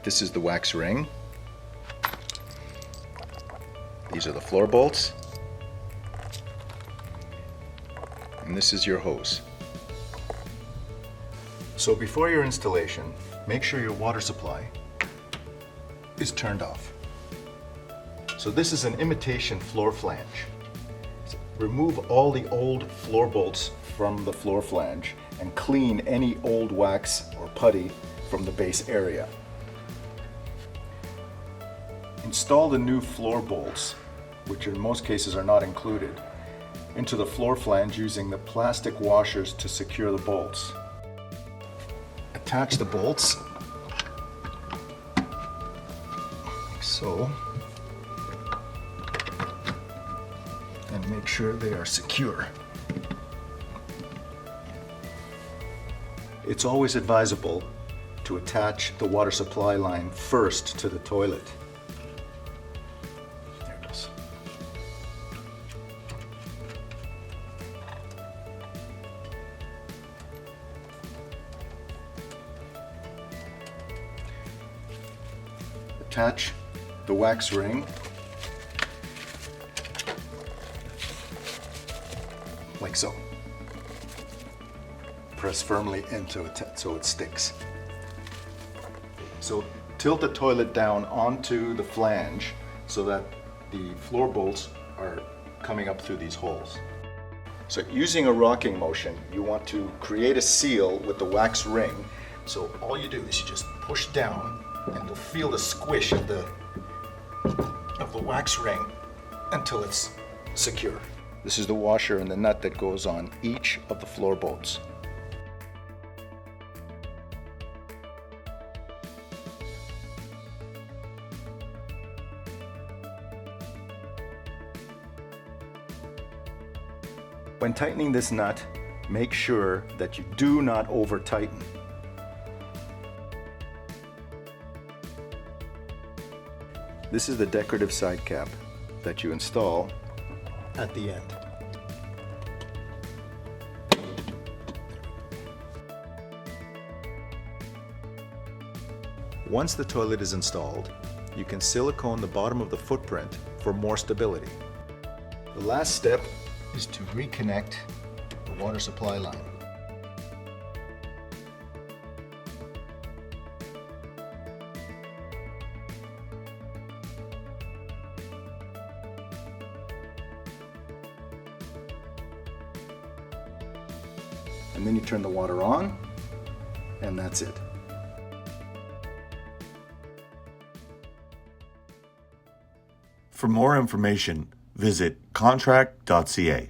This is the wax ring. These are the floor bolts. And this is your hose. So before your installation, make sure your water supply is turned off. So this is an imitation floor flange. Remove all the old floor bolts from the floor flange and clean any old wax or putty from the base area. Install the new floor bolts, which in most cases are not included, into the floor flange using the plastic washers to secure the bolts. Attach the bolts like so, and make sure they are secure. It's always advisable to attach the water supply line first to the toilet. There it goes. Attach the wax ring like so. Press firmly into it so it sticks. So tilt the toilet down onto the flange so that the floor bolts are coming up through these holes. So using a rocking motion, you want to create a seal with the wax ring. So all you do is you just push down and you'll feel the squish of the wax ring until it's secure. This is the washer and the nut that goes on each of the floor bolts. When tightening this nut, make sure that you do not over tighten. This is the decorative side cap that you install at the end. Once the toilet is installed, you can silicone the bottom of the footprint for more stability. The last step is to reconnect the water supply line. And then you turn the water on, and that's it. For more information, visit contract.ca.